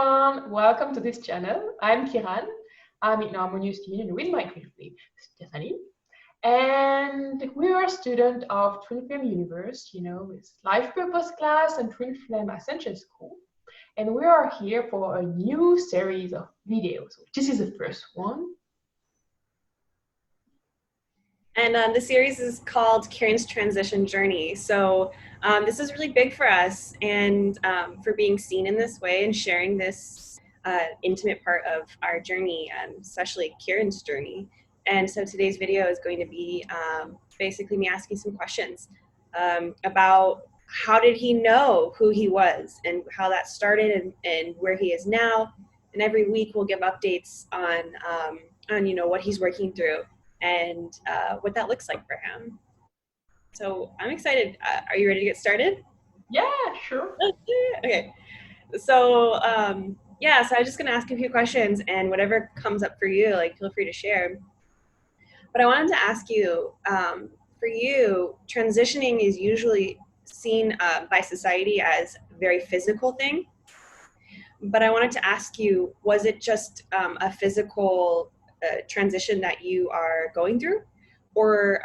everyone, welcome to this channel. I'm Kiran. I'm in Harmonious Union with my twin flame, Stephanie. And we are a student of Twin Flame Universe, with Life Purpose class and Twin Flame Ascension School. And we are here for a new series of videos. This is the first one. And the series is called Kiran's Transition Journey. So this is really big for us, and for being seen in this way and sharing this intimate part of our journey, especially Kiran's journey. And so today's video is going to be basically me asking some questions about how did he know who he was and how that started and where he is now. And every week we'll give updates on what he's working through and what that looks like for him. So I'm excited. Are you ready to get started? Yeah, sure. Okay. So so I'm just gonna ask a few questions, and whatever comes up for you, feel free to share. But I wanted to ask you, for you, transitioning is usually seen by society as a very physical thing. But I wanted to ask you, was it just a physical transition that you are going through, or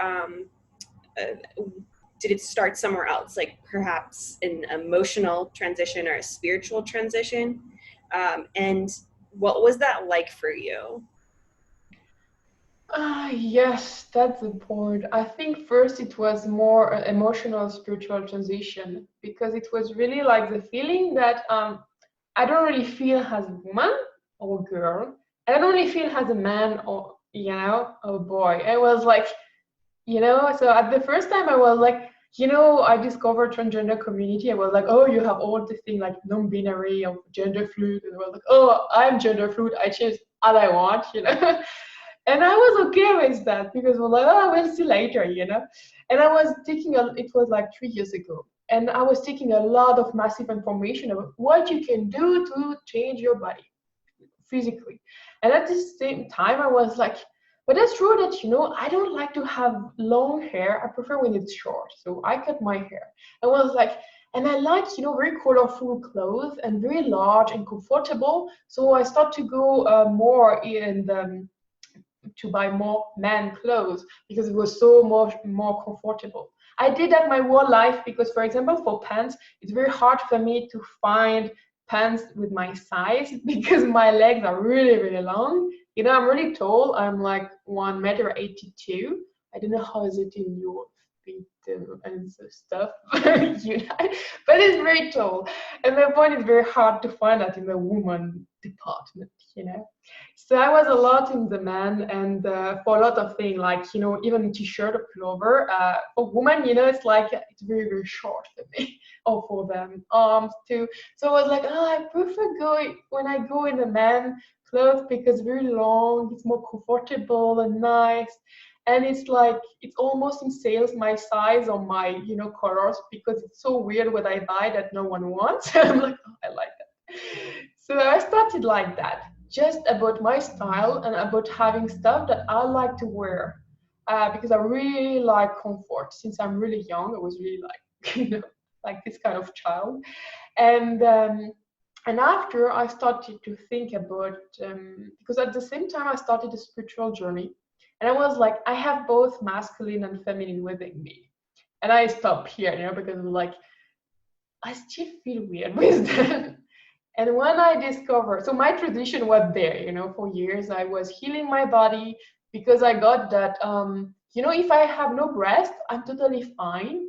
did it start somewhere else, like perhaps an emotional transition or a spiritual transition? And what was that like for you? Yes, that's the point. I think first it was more an emotional, spiritual transition because it was really like the feeling that I don't really feel as a woman or a girl. I don't really feel as a man or a boy. I was like, so at the first time I was like, I discovered transgender community. I was like, oh, you have all the thing like non-binary or gender fluid, and I was like, oh, I'm gender fluid. I change as I want, And I was okay with that because we're like, oh, we'll see later, And I was taking it was like 3 years ago. And I was taking a lot of massive information about what you can do to change your body physically. And at the same time, I was like, but that's true that, I don't like to have long hair. I prefer when it's short. So I cut my hair. I was like, and I like, very colorful clothes and very large and comfortable. So I start to go more in the to buy more man clothes because it was so much more comfortable. I did that my whole life because, for example, for pants, it's very hard for me to find pants with my size because my legs are really, really long. I'm really tall. I'm like 1 meter 82. I don't know how is it in your feet and stuff, but it's very tall. And my point is very hard to find that in the woman department. So I was a lot in demand, and for a lot of things, like, even t-shirt or pullover. For women, it's like, it's very, very short for me, or for them, arms too. So I was like, oh, I prefer going, when I go in the man clothes because it's very long, it's more comfortable and nice. And it's like, it's almost in sales my size or my, colors, because it's so weird what I buy that no one wants. I'm like, oh, I like that. So I started like that, just about my style and about having stuff that I like to wear, because I really like comfort. Since I'm really young, I was really like, like this kind of child. And after I started to think about, because at the same time I started a spiritual journey, and I was like, I have both masculine and feminine within me. And I stopped here, because I was like, I still feel weird with that. And when I discovered, so my tradition was there, for years. I was healing my body because I got that, if I have no breast, I'm totally fine.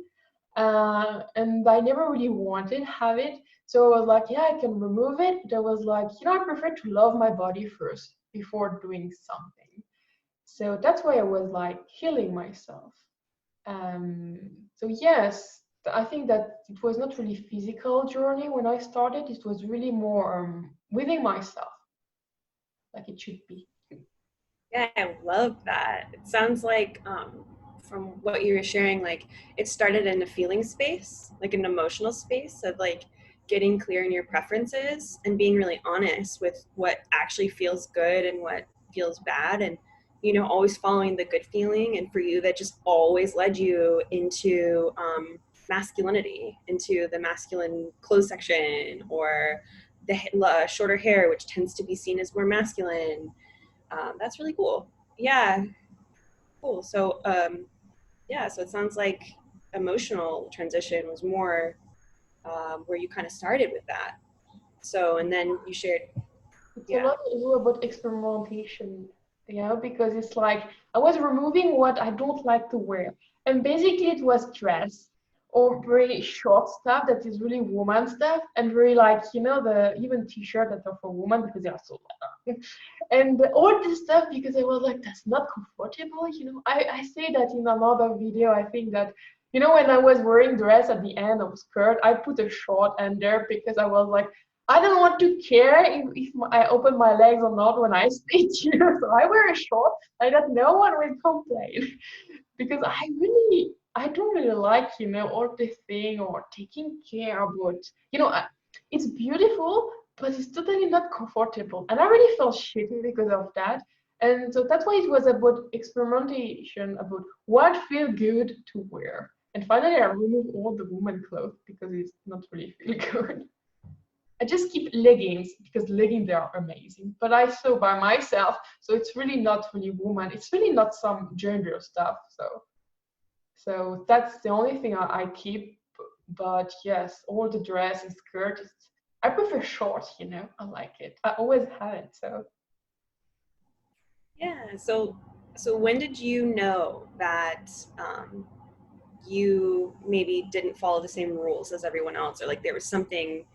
And I never really wanted to have it. So I was like, yeah, I can remove it. But I was like, I prefer to love my body first before doing something. So that's why I was like healing myself. So yes, I think that it was not really physical journey when I started. It was really more within myself, like it should be. Yeah, I love that. It sounds like from what you were sharing, like it started in a feeling space, like an emotional space of like getting clear in your preferences and being really honest with what actually feels good and what feels bad, and always following the good feeling. And for you, that just always led you into masculinity, into the masculine clothes section, or the shorter hair, which tends to be seen as more masculine. That's really cool. Yeah, cool. So yeah, so it sounds like emotional transition was more where you kind of started with that. So, and then you shared, It's a yeah. lot about experimentation, because it's like I was removing what I don't like to wear. And basically it was dress or very short stuff that is really woman stuff and very like, the even t-shirt that are for women because they are so long. And all this stuff because I was like, that's not comfortable, I say that in another video. I think that when I was wearing dress at the end of skirt, I put a short end there because I was like, I don't want to care if I open my legs or not when I speak here. So I wear a short like that no one will complain. Because I don't really like, all this thing or taking care about, it's beautiful, but it's totally not comfortable. And I really felt shitty because of that. And so that's why it was about experimentation, about what feel good to wear. And finally, I removed all the woman clothes because it's not really feel good. I just keep leggings because leggings they are amazing. But I sew by myself, so it's really not really woman. It's really not some gender stuff. So that's the only thing I keep. But yes, all the dress and skirt. I prefer shorts. I like it. I always had it. So Yeah. So when did you know that you maybe didn't follow the same rules as everyone else, or like there was something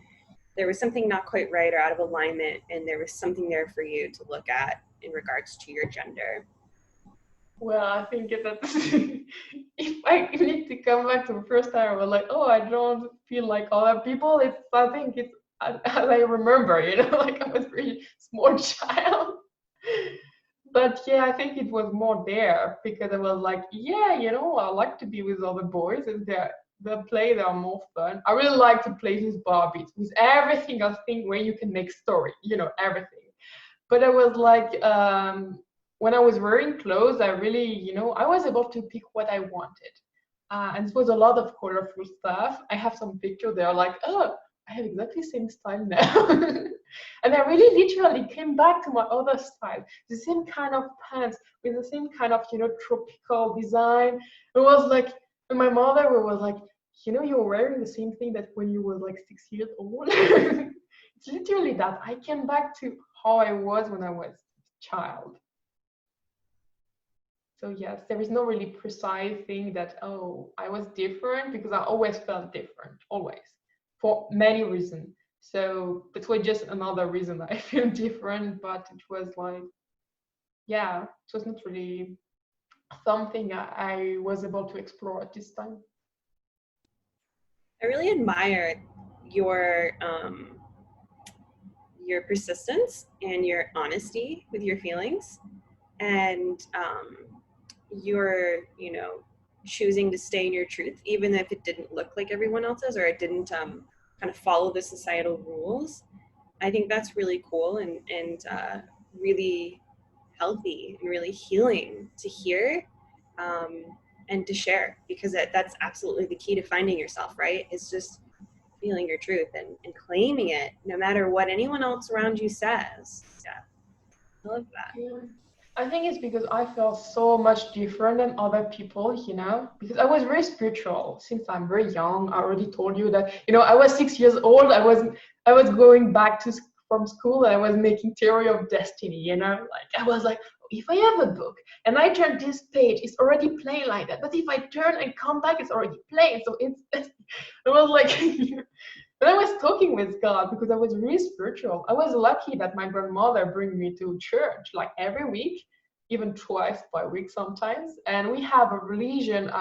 not quite right or out of alignment, and there was something there for you to look at in regards to your gender? well, I think that if I need to come back to the first time, I was like, oh, I don't feel like other people. I think it's as I remember, like I was a really small child. But yeah, I think it was more there because I was like, yeah, I like to be with other boys and they are more fun. I really like to play with Barbies, with everything I think where you can make story, everything. But I was like, when I was wearing clothes, I really, I was able to pick what I wanted. And it was a lot of colorful stuff. I have some pictures there like, oh, I have exactly the same style now. And I really literally came back to my other style, the same kind of pants with the same kind of, tropical design. It was like, and my mother was like, you're wearing the same thing that when you were like 6 years old. It's literally that. I came back to how I was when I was a child. So yes, there is no really precise thing that, oh, I was different because I always felt different, always, for many reasons. So that was just another reason I feel different, but it was like, yeah, it was not really something I was able to explore at this time. I really admire your your persistence and your honesty with your feelings, and your choosing to stay in your truth even if it didn't look like everyone else's, or it didn't kind of follow the societal rules. I think that's really cool, and really healthy and really healing to hear, um, and to share, because that's absolutely the key to finding yourself, right? It's just feeling your truth and claiming it no matter what anyone else around you says. Yeah, I love that. Yeah. I think it's because I felt so much different than other people, because I was very spiritual since I'm very young. I already told you that, I was 6 years old. I was going back from school and I was making theory of destiny, like I was like, if I have a book and I turn this page, it's already playing like that. But if I turn and come back, it's already playing. So it was like, But I was talking with God because I was really spiritual. I was lucky that my grandmother bring me to church like every week, even twice by week sometimes. And we have a religion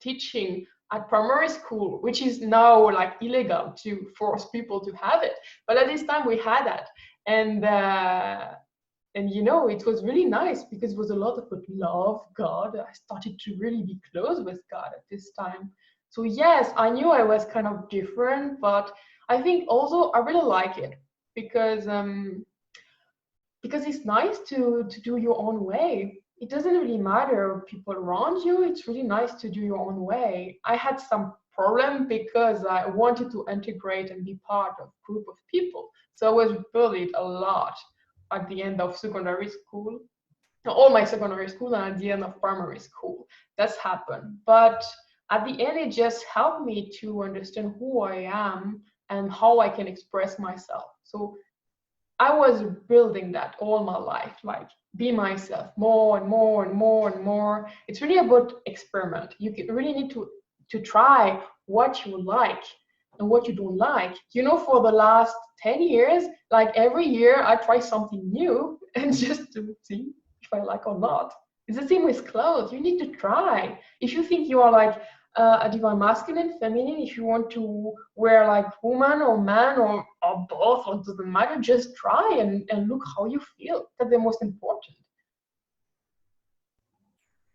teaching at primary school, which is now like illegal to force people to have it. But at this time we had that, and it was really nice because it was a lot of love God. I started to really be close with God at this time. So yes, I knew I was kind of different, but I think also I really like it because it's nice to do your own way. It doesn't really matter people around you. It's really nice to do your own way. I had some problem because I wanted to integrate and be part of a group of people. So I was bullied a lot at the end of secondary school, all my secondary school and at the end of primary school. That's happened. But at the end, it just helped me to understand who I am and how I can express myself. So I was building that all my life, like be myself more and more and more and more. It's really about experiment. Really need to try what you like and what you don't like. You know, for the last 10 years, like every year I try something new and just to see if I like or not. It's the same with clothes. You need to try. If you think you are like a divine masculine, feminine, if you want to wear like woman or man or both, or it doesn't matter, just try and look how you feel. That's the most important.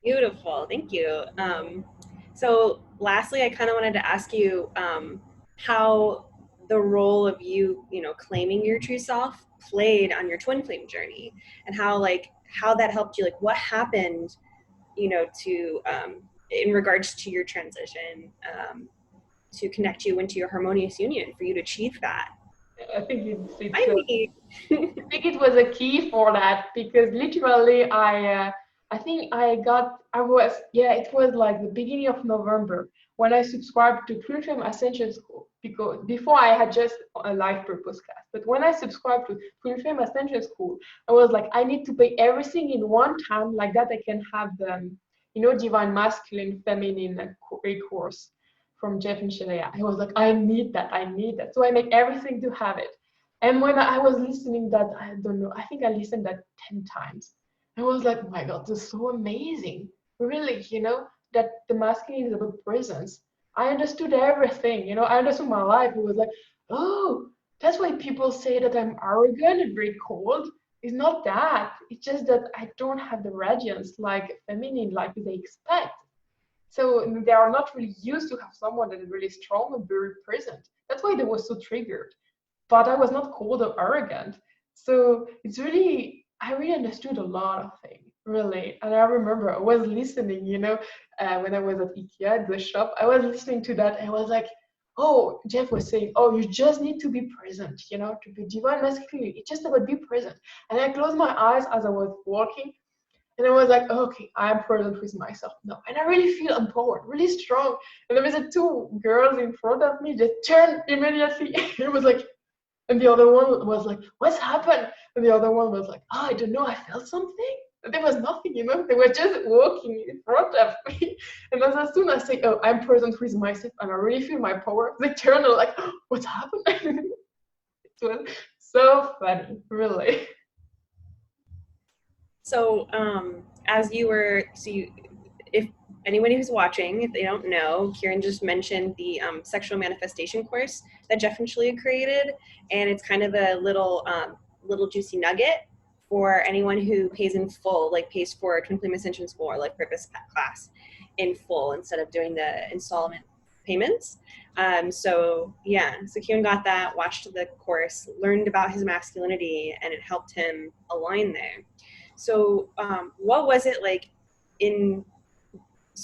Beautiful, thank you. So lastly, I kind of wanted to ask you how the role of you, claiming your true self played on your twin flame journey, and how that helped you, like what happened, to in regards to your transition, to connect you into your harmonious union for you to achieve that. I think it's I mean, I think it was a key for that because literally I think I was, yeah, it was like the beginning of November when I subscribed to Twin Flame Ascension School, because before I had just a life purpose class, but when I subscribed to Twin Flame Ascension School, I was like, I need to pay everything in one time, like that I can have the divine masculine feminine course from Jeff and Shalaya. I was like, I need that. So I make everything to have it. And when I was listening that, I don't know, I think I listened that 10 times. I was like, oh my God, this is so amazing. Really, that the masculine is about presence. I understood everything, I understood my life. It was like, oh, that's why people say that I'm arrogant and very cold. It's not that. It's just that I don't have the radiance like feminine, like they expect. So they are not really used to have someone that is really strong and very present. That's why they were so triggered. But I was not cold or arrogant. So I really understood a lot of things, really. And I remember I was listening, when I was at IKEA, the shop, I was listening to that and I was like, oh, Jeff was saying, oh, you just need to be present, to be divine masculine. It's just about be present. And I closed my eyes as I was walking. And I was like, okay, I'm present with myself now. And I really feel empowered, really strong. And there was two girls in front of me that turned immediately. It was like, and the other one was like, what's happened? And the other one was like, oh, I don't know, I felt something. And there was nothing, they were just walking in front of me. And as soon as I say, oh, I'm present with myself and I really feel my power, they turn and like, oh, what's happened? It was so funny, really. so if anybody who's watching, if they don't know, Kiran just mentioned the sexual manifestation course that Jeff and Shalia created, and it's kind of a little juicy nugget for anyone who pays in full, like pays for a Twin Flame Ascension School or Life Purpose class in full instead of doing the installment payments. So Kiran got that, watched the course, learned about his masculinity, and it helped him align there. So what was it like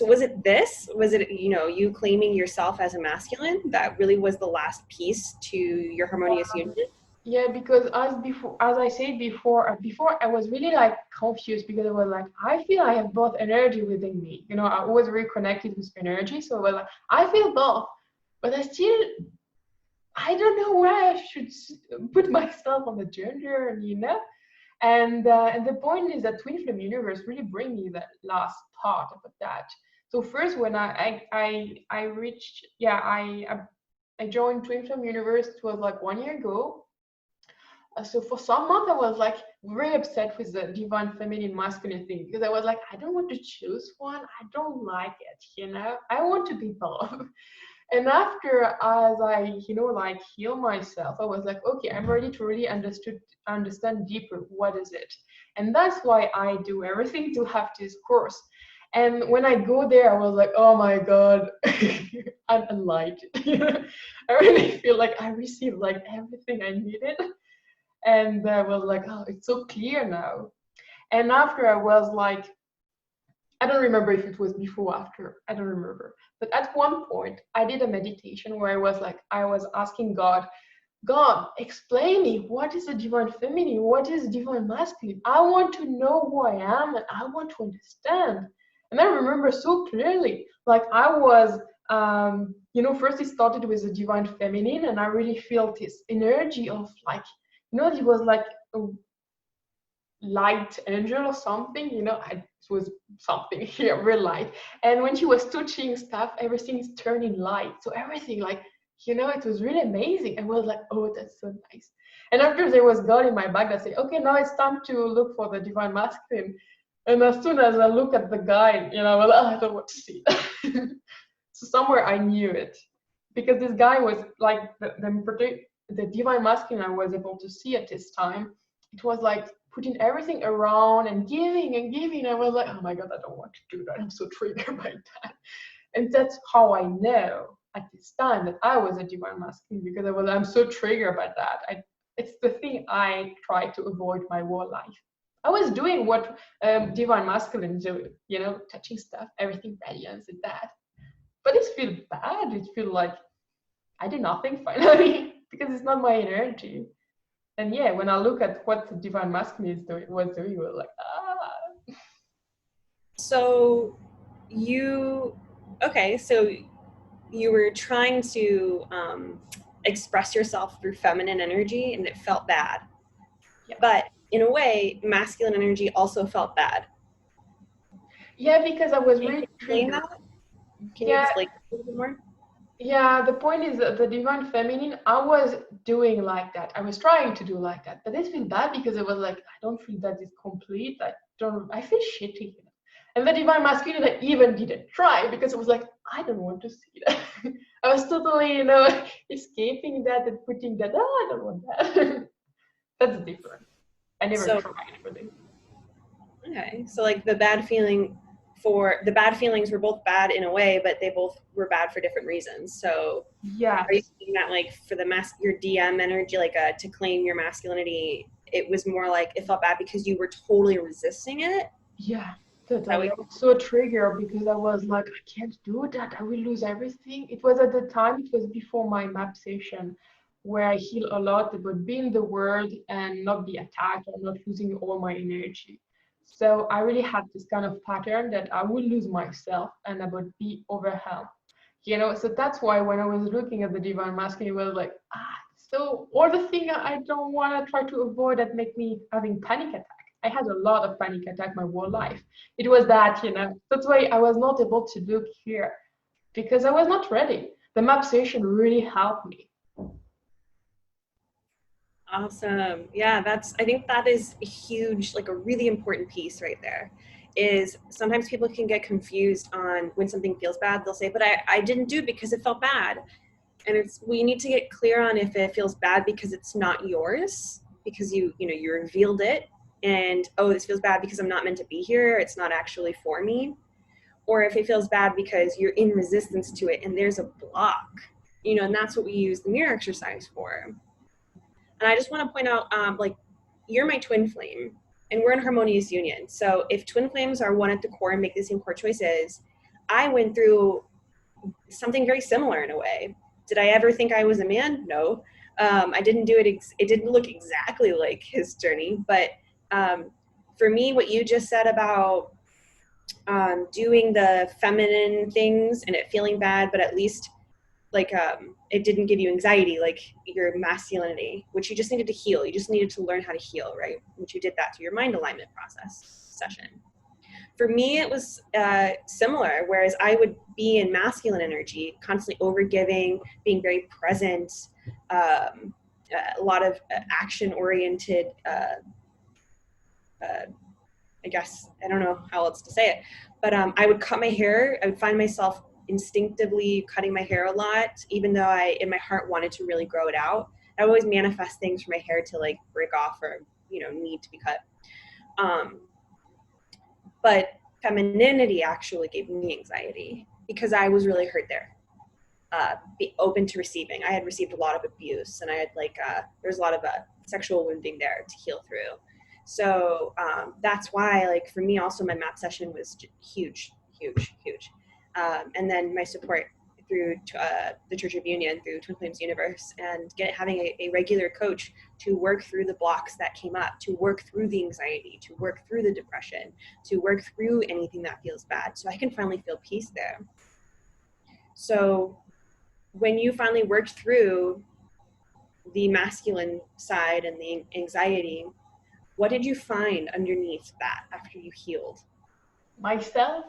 was it you claiming yourself as a masculine that really was the last piece to your harmonious union? Yeah, because as I said before, I was really like confused because I was like, I feel I have both energy within me. I was very connected with energy, so I was like, I feel both, but I don't know where I should put myself on the gender, and the point is that Twin Flame Universe really bring me that last part of that. So first, when I reached, I joined Twin Flame Universe. It was like 1 year ago. So for some months, I was like very upset with the divine feminine masculine thing because I was like, I don't want to choose one. I don't like it. I want to be both. And after, as I, like heal myself, I was like, okay, I'm ready to really understand deeper what is it. And that's why I do everything to have this course. And when I go there, I was like, oh my God, I'm enlightened. I really feel like I received like everything I needed. And I was like, oh, it's so clear now. And after I was like, I don't remember if it was before or after. I don't remember. But at one point, I did a meditation where I was asking God, God, explain me what is the divine feminine, what is divine masculine. I want to know who I am and I want to understand. And I remember so clearly, like I was, first it started with the divine feminine, and I really felt this energy of like, it was like a light angel or something, it was something here, real light. And when she was touching stuff, everything is turning light. So everything, like, it was really amazing. And I was like, oh, that's so nice. And after there was God in my back that said, okay, now it's time to look for the divine masculine. And as soon as I look at the guy, I was like, oh, I don't want to see that. So somewhere I knew it. Because this guy was like the divine masculine I was able to see at this time. It was like putting everything around and giving and giving. I was like, oh my God, I don't want to do that. I'm so triggered by that. And that's how I know at this time that I was a divine masculine, because I'm so triggered by that. It's the thing I try to avoid my whole life. I was doing what divine masculine do, touching stuff, everything radiance and that. But it feels bad. It feels like I did nothing finally because it's not my energy. And yeah, when I look at what the divine masculine was doing, we're like, ah. So so you were trying to express yourself through feminine energy, and it felt bad. Yeah. But in a way, masculine energy also felt bad. Yeah, because I was Can you really explain triggered. that? Can you Yeah, explain a little bit more? yeah. The point is that the divine feminine, I was doing like that. I was trying to do like that, but it felt bad because it was like I don't feel that is complete. I feel shitty. And the divine masculine, I even didn't try because it was like I don't want to see that. I was totally, escaping that and putting that. Oh, I don't want that. That's different. I never So, tried really. okay. So like the bad feelings were both bad in a way, but they both were bad for different reasons. So are you Yes. saying that like for your DM energy, like to claim your masculinity, it was more like it felt bad because you were totally resisting it? Yeah, That totally. way, I was so triggered because I was like, I can't do that. I will lose everything. It was at the time, it was before my map session, where I heal a lot about being the word and not be attacked or not losing all my energy. So I really had this kind of pattern that I will lose myself and I would be overwhelmed. So that's why when I was looking at the divine masculine, it was like, so all the thing I don't want to try to avoid that make me having panic attack. I had a lot of panic attack my whole life. It was that, that's why I was not able to look here because I was not ready. The map session really helped me. awesome. Yeah, I think that is a huge, like a really important piece right there. Is sometimes people can get confused on when something feels bad, they'll say, but I didn't do it because it felt bad. And we need to get clear on if it feels bad because it's not yours, because you revealed it, and oh, this feels bad because I'm not meant to be here, it's not actually for me, or if it feels bad because you're in resistance to it and there's a block, and that's what we use the mirror exercise for. And I just want to point out, like, you're my twin flame and we're in harmonious union. So if twin flames are one at the core and make the same core choices, I went through something very similar in a way. Did I ever think I was a man? No. I didn't do it. It didn't look exactly like his journey. But for me, what you just said about doing the feminine things and it feeling bad, but at least like it didn't give you anxiety, like your masculinity, which you just needed to heal. You just needed to learn how to heal, right? Which you did that through your mind alignment process session. For me, it was similar, whereas I would be in masculine energy, constantly overgiving, being very present, a lot of action-oriented, I guess, I don't know how else to say it, but I would cut my hair. I would find myself instinctively cutting my hair a lot, even though I, in my heart, wanted to really grow it out. I always manifest things for my hair to like break off or, need to be cut. But femininity actually gave me anxiety because I was really hurt there. Be open to receiving. I had received a lot of abuse, and I had there was a lot of sexual wounding there to heal through. So that's why, like, for me also, my math session was huge, huge, huge. And then my support through the Church of Union, through Twin Flames Universe, and having a regular coach to work through the blocks that came up, to work through the anxiety, to work through the depression, to work through anything that feels bad, so I can finally feel peace there. So when you finally worked through the masculine side and the anxiety, what did you find underneath that after you healed? Myself?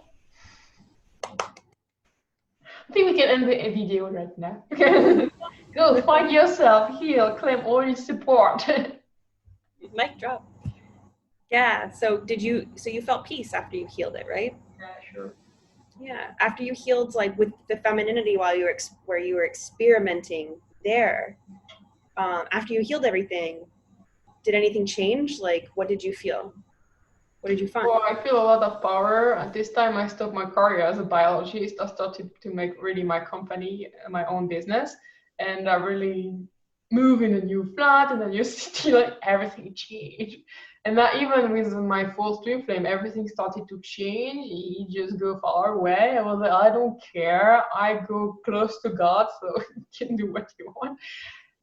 I think we can end the video right now. Go find yourself, heal, claim all your support. Mic drop. Yeah, so you felt peace after you healed it, right? Yeah, sure. Yeah, after you healed, like, with the femininity while where you were experimenting there, after you healed everything, did anything change? Like, what did you feel? What did you find? Well, I feel a lot of power. At this time, I stopped my career as a biologist. I started to make really my company, my own business, and I really moved in a new flat in a new city. Like everything changed, and that even with my full twin flame, everything started to change. You just go far away. I was like, I don't care. I go close to God, so you can do what you want.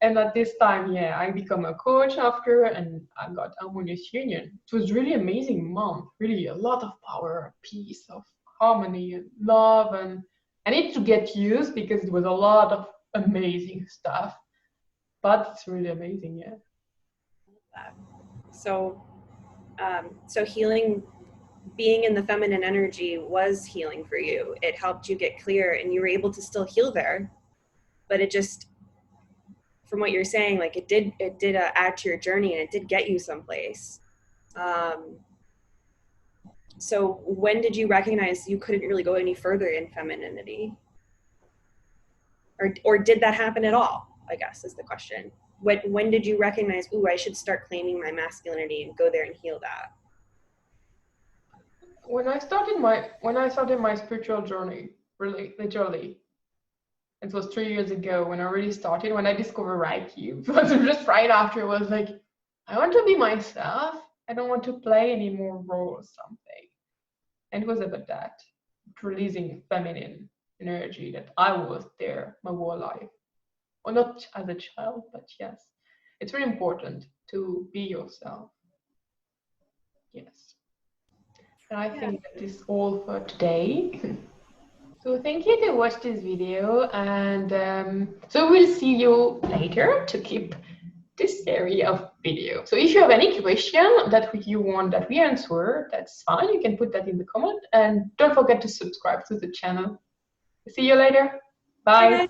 And at this time, yeah, I become a coach after, and I got Harmonious Union. It was really amazing month, really a lot of power, peace, of harmony and love, and I need to get used because it was a lot of amazing stuff. But it's really amazing, yeah. So, so healing, being in the feminine energy was healing for you. It helped you get clear, and you were able to still heal there, but it just, from what you're saying, like, it did add to your journey, and it did get you someplace. So when did you recognize you couldn't really go any further in femininity? Or did that happen at all, I guess, is the question. When did you recognize, ooh, I should start claiming my masculinity and go there and heal that? When I started my spiritual journey, really, literally, it was 3 years ago when I really started, when I discovered Reiki. It was just right after, it was like, I want to be myself. I don't want to play any more role or something. And it was about that, releasing feminine energy that I was there my whole life. Or not as a child, but yes. It's really important to be yourself. Yes. And I think that is all for today. So thank you to watch this video, and so we'll see you later to keep this series of video. So if you have any question that you want that we answer, that's fine. You can put that in the comment, and don't forget to subscribe to the channel. See you later. Bye.